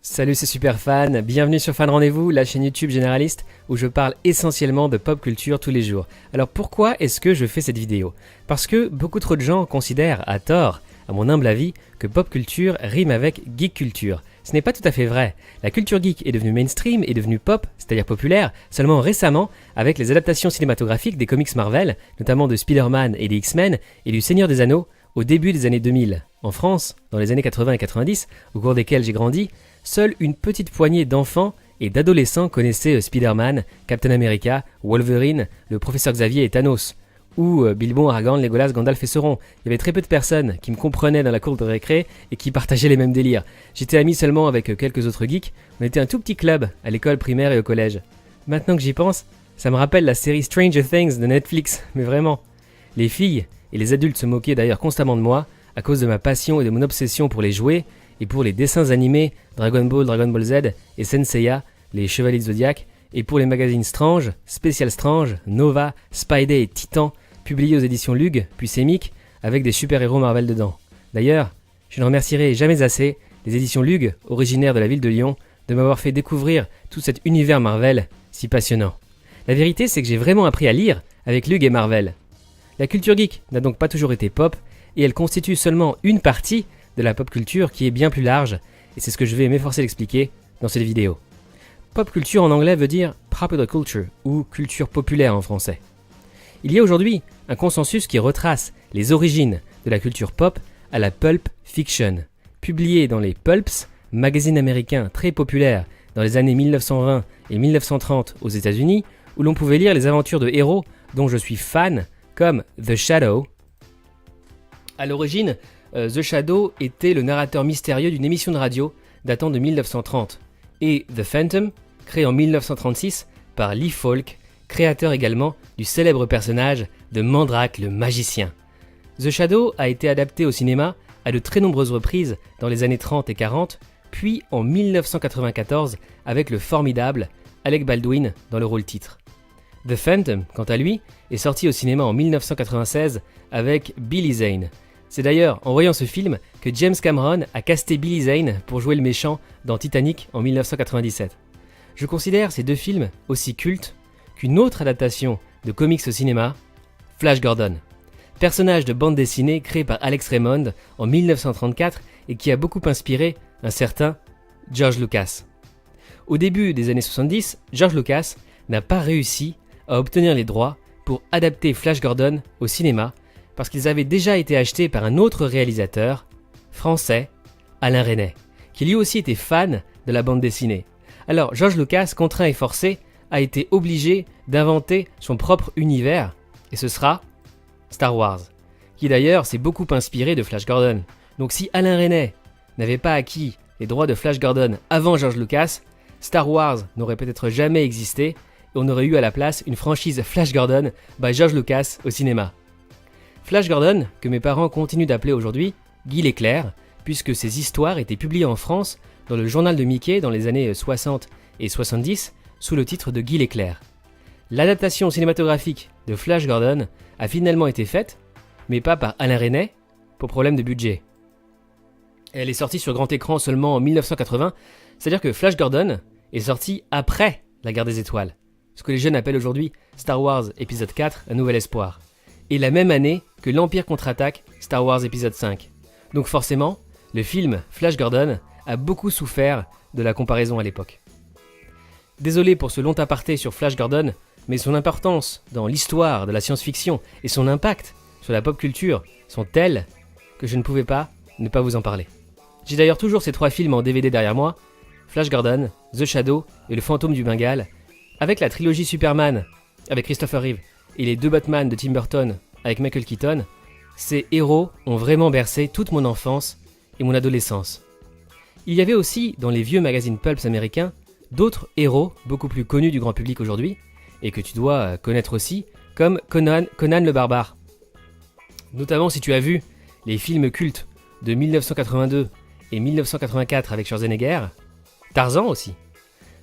Salut, c'est Superfan, bienvenue sur Fan Rendez-vous, la chaîne YouTube généraliste où je parle essentiellement de pop culture tous les jours. Alors pourquoi est-ce que je fais cette vidéo? Parce que beaucoup trop de gens considèrent, à tort, à mon humble avis, que pop culture rime avec geek culture. Ce n'est pas tout à fait vrai. La culture geek est devenue mainstream et devenue pop, c'est-à-dire populaire, seulement récemment avec les adaptations cinématographiques des comics Marvel, notamment de Spider-Man et des X-Men et du Seigneur des Anneaux, au début des années 2000. En France, dans les années 80 et 90, au cours desquelles j'ai grandi, seule une petite poignée d'enfants et d'adolescents connaissaient Spider-Man, Captain America, Wolverine, le professeur Xavier et Thanos, ou Bilbon, Aragorn, Legolas, Gandalf et Sauron. Il y avait très peu de personnes qui me comprenaient dans la cour de récré et qui partageaient les mêmes délires. J'étais ami seulement avec quelques autres geeks, on était un tout petit club à l'école primaire et au collège. Maintenant que j'y pense, ça me rappelle la série Stranger Things de Netflix, mais vraiment. Les filles et les adultes se moquaient d'ailleurs constamment de moi à cause de ma passion et de mon obsession pour les jouets et pour les dessins animés Dragon Ball, Dragon Ball Z et Senseiya, les Chevaliers de Zodiac, et pour les magazines Strange, Special Strange, Nova, Spidey et Titan, publiés aux éditions Lug, puis Semic, avec des super-héros Marvel dedans. D'ailleurs, je ne remercierai jamais assez les éditions Lug, originaires de la ville de Lyon, de m'avoir fait découvrir tout cet univers Marvel si passionnant. La vérité, c'est que j'ai vraiment appris à lire avec Lug et Marvel. La culture geek n'a donc pas toujours été pop, et elle constitue seulement une partie de la pop culture qui est bien plus large, et c'est ce que je vais m'efforcer d'expliquer dans cette vidéo. Pop culture en anglais veut dire popular culture, ou culture populaire en français. Il y a aujourd'hui un consensus qui retrace les origines de la culture pop à la pulp fiction, publiée dans les Pulps, magazines américains très populaires dans les années 1920 et 1930 aux États-Unis, où l'on pouvait lire les aventures de héros dont je suis fan, comme The Shadow. À l'origine, The Shadow était le narrateur mystérieux d'une émission de radio datant de 1930, et The Phantom, créé en 1936 par Lee Falk, créateur également du célèbre personnage de Mandrake le magicien. The Shadow a été adapté au cinéma à de très nombreuses reprises dans les années 30 et 40, puis en 1994 avec le formidable Alec Baldwin dans le rôle titre. The Phantom, quant à lui, est sorti au cinéma en 1996 avec Billy Zane. C'est d'ailleurs en voyant ce film que James Cameron a casté Billy Zane pour jouer le méchant dans Titanic en 1997. Je considère ces deux films aussi cultes qu'une autre adaptation de comics au cinéma, Flash Gordon. Personnage de bande dessinée créé par Alex Raymond en 1934 et qui a beaucoup inspiré un certain George Lucas. Au début des années 70, George Lucas n'a pas réussi à obtenir les droits pour adapter Flash Gordon au cinéma parce qu'ils avaient déjà été achetés par un autre réalisateur, français, Alain Resnais, qui lui aussi était fan de la bande dessinée. Alors George Lucas, contraint et forcé, a été obligé d'inventer son propre univers, et ce sera Star Wars, qui d'ailleurs s'est beaucoup inspiré de Flash Gordon. Donc si Alain Resnais n'avait pas acquis les droits de Flash Gordon avant George Lucas, Star Wars n'aurait peut-être jamais existé, et on aurait eu à la place une franchise Flash Gordon by George Lucas au cinéma. Flash Gordon, que mes parents continuent d'appeler aujourd'hui Guy l'Éclair, puisque ses histoires étaient publiées en France dans le journal de Mickey dans les années 60 et 70 sous le titre de Guy l'Éclair. L'adaptation cinématographique de Flash Gordon a finalement été faite, mais pas par Alain Resnais, pour problème de budget. Elle est sortie sur grand écran seulement en 1980, c'est-à-dire que Flash Gordon est sorti après la Guerre des Étoiles, ce que les jeunes appellent aujourd'hui Star Wars épisode 4, Un Nouvel Espoir, et la même année que l'Empire contre-attaque Star Wars épisode 5. Donc forcément, le film Flash Gordon a beaucoup souffert de la comparaison à l'époque. Désolé pour ce long aparté sur Flash Gordon, mais son importance dans l'histoire de la science-fiction et son impact sur la pop culture sont tels que je ne pouvais pas ne pas vous en parler. J'ai d'ailleurs toujours ces 3 films en DVD derrière moi, Flash Gordon, The Shadow et Le Fantôme du Bengale, avec la trilogie Superman avec Christopher Reeve et les 2 Batman de Tim Burton avec Michael Keaton. Ces héros ont vraiment bercé toute mon enfance et mon adolescence. Il y avait aussi dans les vieux magazines pulps américains d'autres héros beaucoup plus connus du grand public aujourd'hui et que tu dois connaître aussi, comme Conan le Barbare. Notamment si tu as vu les films cultes de 1982 et 1984 avec Schwarzenegger, Tarzan aussi.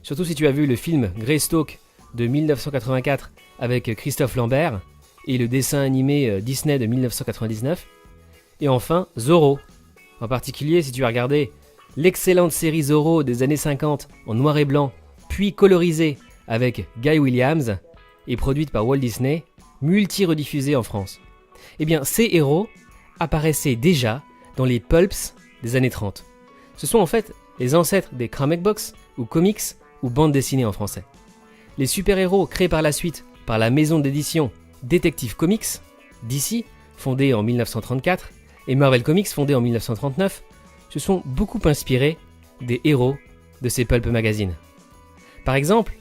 Surtout si tu as vu le film Greystoke de 1984 avec Christophe Lambert et le dessin animé Disney de 1999. Et enfin Zorro, en particulier si tu as regardé l'excellente série Zorro des années 50 en noir et blanc, puis colorisée avec Guy Williams et produite par Walt Disney, multi-rediffusée en France. Eh bien, ces héros apparaissaient déjà dans les pulps des années 30. Ce sont en fait les ancêtres des comic books ou comics ou bandes dessinées en français. Les super-héros créés par la suite par la maison d'édition Detective Comics, DC, fondée en 1934, et Marvel Comics, fondée en 1939, se sont beaucoup inspirés des héros de ces pulp magazines. Par exemple,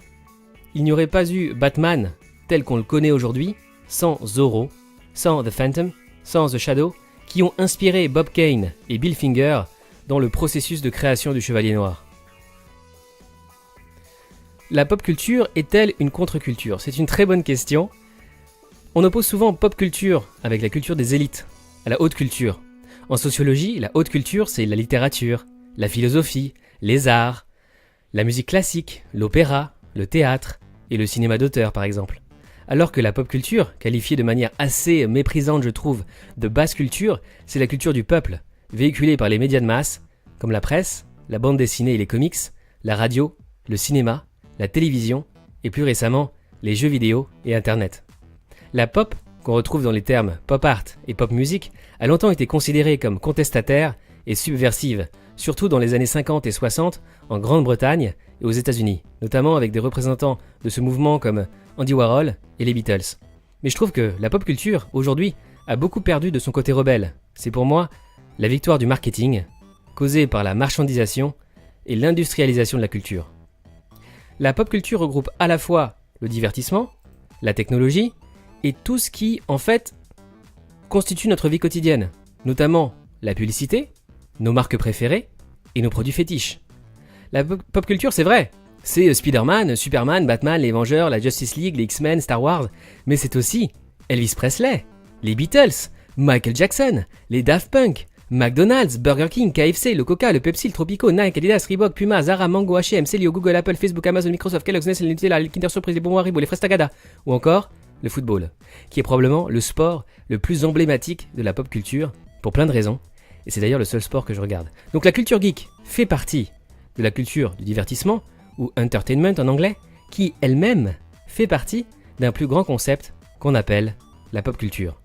il n'y aurait pas eu Batman tel qu'on le connaît aujourd'hui sans Zorro, sans The Phantom, sans The Shadow, qui ont inspiré Bob Kane et Bill Finger dans le processus de création du Chevalier Noir. La pop culture est-elle une contre-culture ? C'est une très bonne question. On oppose souvent pop culture avec la culture des élites, à la haute culture. En sociologie, la haute culture, c'est la littérature, la philosophie, les arts, la musique classique, l'opéra, le théâtre et le cinéma d'auteur par exemple. Alors que la pop culture, qualifiée de manière assez méprisante je trouve, de basse culture, c'est la culture du peuple, véhiculée par les médias de masse, comme la presse, la bande dessinée et les comics, la radio, le cinéma, la télévision et plus récemment les jeux vidéo et internet. La pop, qu'on retrouve dans les termes pop art et pop music, a longtemps été considérée comme contestataire et subversive, surtout dans les années 50 et 60 en Grande-Bretagne et aux États-Unis, notamment avec des représentants de ce mouvement comme Andy Warhol et les Beatles. Mais je trouve que la pop culture, aujourd'hui, a beaucoup perdu de son côté rebelle. C'est pour moi la victoire du marketing, causée par la marchandisation et l'industrialisation de la culture. La pop culture regroupe à la fois le divertissement, la technologie et tout ce qui, en fait, constitue notre vie quotidienne, notamment la publicité, nos marques préférées et nos produits fétiches. La pop culture, c'est vrai, c'est Spider-Man, Superman, Batman, les Vengeurs, la Justice League, les X-Men, Star Wars, mais c'est aussi Elvis Presley, les Beatles, Michael Jackson, les Daft Punk, McDonald's, Burger King, KFC, le Coca, le Pepsi, le Tropico, Nike, Adidas, Reebok, Puma, Zara, Mango, H&M, Celio, Google, Apple, Facebook, Amazon, Microsoft, Kellogg's, Nestlé, Nutella, les Kinder Surprise, les bonbons Haribo, les fraises Tagada, ou encore le football, qui est probablement le sport le plus emblématique de la pop culture, pour plein de raisons, et c'est d'ailleurs le seul sport que je regarde. Donc la culture geek fait partie de la culture du divertissement, ou entertainment en anglais, qui elle-même fait partie d'un plus grand concept qu'on appelle la pop culture.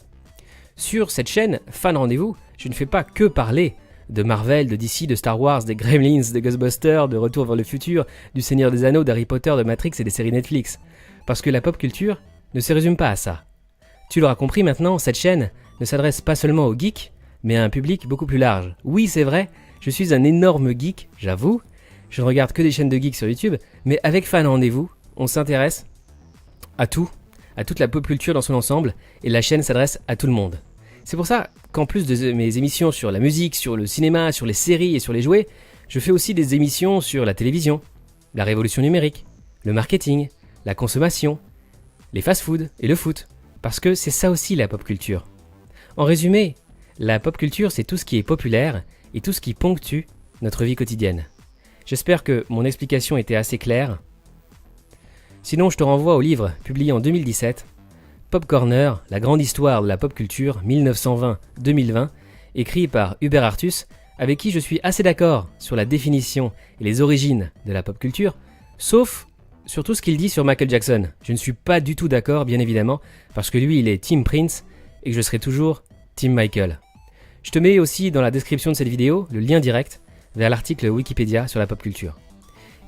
Sur cette chaîne, Fan Rendez-vous, je ne fais pas que parler de Marvel, de DC, de Star Wars, des Gremlins, de Ghostbusters, de Retour vers le futur, du Seigneur des Anneaux, d'Harry Potter, de Matrix et des séries Netflix. Parce que la pop culture ne se résume pas à ça. Tu l'auras compris maintenant, cette chaîne ne s'adresse pas seulement aux geeks, mais à un public beaucoup plus large. Oui, c'est vrai, je suis un énorme geek, j'avoue. Je ne regarde que des chaînes de geeks sur YouTube, mais avec Fan Rendez-vous, on s'intéresse à tout, à toute la pop culture dans son ensemble, et la chaîne s'adresse à tout le monde. C'est pour ça qu'en plus de mes émissions sur la musique, sur le cinéma, sur les séries et sur les jouets, je fais aussi des émissions sur la télévision, la révolution numérique, le marketing, la consommation, les fast-foods et le foot, parce que c'est ça aussi la pop culture. En résumé, la pop culture c'est tout ce qui est populaire et tout ce qui ponctue notre vie quotidienne. J'espère que mon explication était assez claire. Sinon, je te renvoie au livre publié en 2017, Pop Corner, la grande histoire de la pop culture 1920-2020, écrit par Hubert Artus, avec qui je suis assez d'accord sur la définition et les origines de la pop culture, sauf sur tout ce qu'il dit sur Michael Jackson. Je ne suis pas du tout d'accord, bien évidemment, parce que lui, il est Team Prince et que je serai toujours Team Michael. Je te mets aussi dans la description de cette vidéo le lien direct vers l'article Wikipédia sur la pop culture.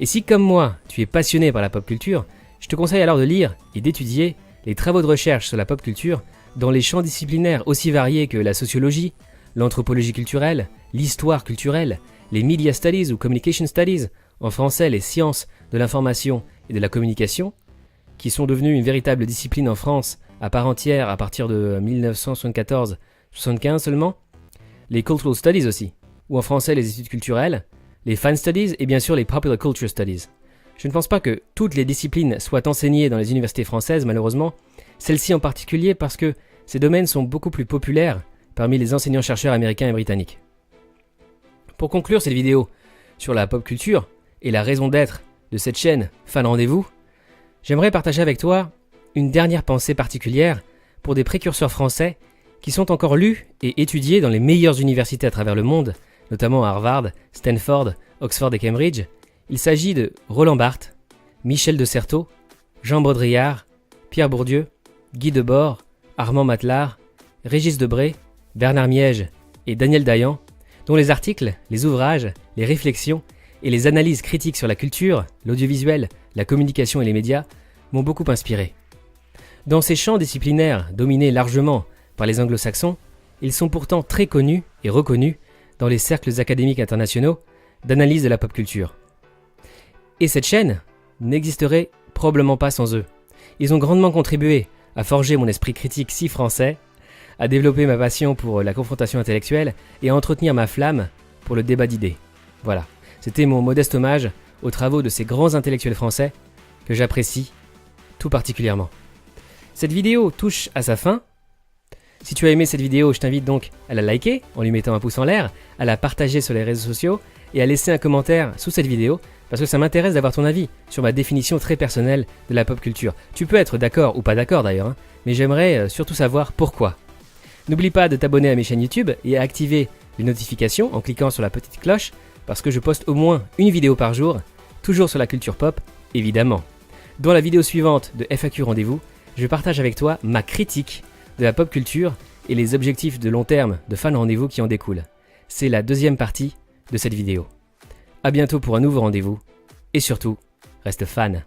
Et si, comme moi, tu es passionné par la pop culture, je te conseille alors de lire et d'étudier les travaux de recherche sur la pop culture dans les champs disciplinaires aussi variés que la sociologie, l'anthropologie culturelle, l'histoire culturelle, les media studies ou communication studies, en français les sciences de l'information et de la communication, qui sont devenues une véritable discipline en France à part entière à partir de 1974-75 seulement, les cultural studies aussi, ou en français les études culturelles, les fan studies et bien sûr les popular culture studies. Je ne pense pas que toutes les disciplines soient enseignées dans les universités françaises, malheureusement, celles-ci en particulier parce que ces domaines sont beaucoup plus populaires parmi les enseignants-chercheurs américains et britanniques. Pour conclure cette vidéo sur la pop culture et la raison d'être de cette chaîne Fan Rendez-vous, j'aimerais partager avec toi une dernière pensée particulière pour des précurseurs français qui sont encore lus et étudiés dans les meilleures universités à travers le monde, notamment à Harvard, Stanford, Oxford et Cambridge. Il s'agit de Roland Barthes, Michel de Certeau, Jean Baudrillard, Pierre Bourdieu, Guy Debord, Armand Matelard, Régis Debray, Bernard Miège et Daniel Dayan, dont les articles, les ouvrages, les réflexions et les analyses critiques sur la culture, l'audiovisuel, la communication et les médias m'ont beaucoup inspiré. Dans ces champs disciplinaires dominés largement par les anglo-saxons, ils sont pourtant très connus et reconnus dans les cercles académiques internationaux d'analyse de la pop culture. Et cette chaîne n'existerait probablement pas sans eux. Ils ont grandement contribué à forger mon esprit critique si français, à développer ma passion pour la confrontation intellectuelle et à entretenir ma flamme pour le débat d'idées. Voilà, c'était mon modeste hommage aux travaux de ces grands intellectuels français que j'apprécie tout particulièrement. Cette vidéo touche à sa fin. Si tu as aimé cette vidéo, je t'invite donc à la liker en lui mettant un pouce en l'air, à la partager sur les réseaux sociaux et à laisser un commentaire sous cette vidéo parce que ça m'intéresse d'avoir ton avis sur ma définition très personnelle de la pop culture. Tu peux être d'accord ou pas d'accord d'ailleurs, mais j'aimerais surtout savoir pourquoi. N'oublie pas de t'abonner à mes chaînes YouTube et à activer les notifications en cliquant sur la petite cloche parce que je poste au moins une vidéo par jour, toujours sur la culture pop, évidemment. Dans la vidéo suivante de FAQ Rendez-vous, je partage avec toi ma critique de la pop culture et les objectifs de long terme de Fan Rendez-vous qui en découlent. C'est la deuxième partie de cette vidéo. A bientôt pour un nouveau rendez-vous et surtout, reste fan.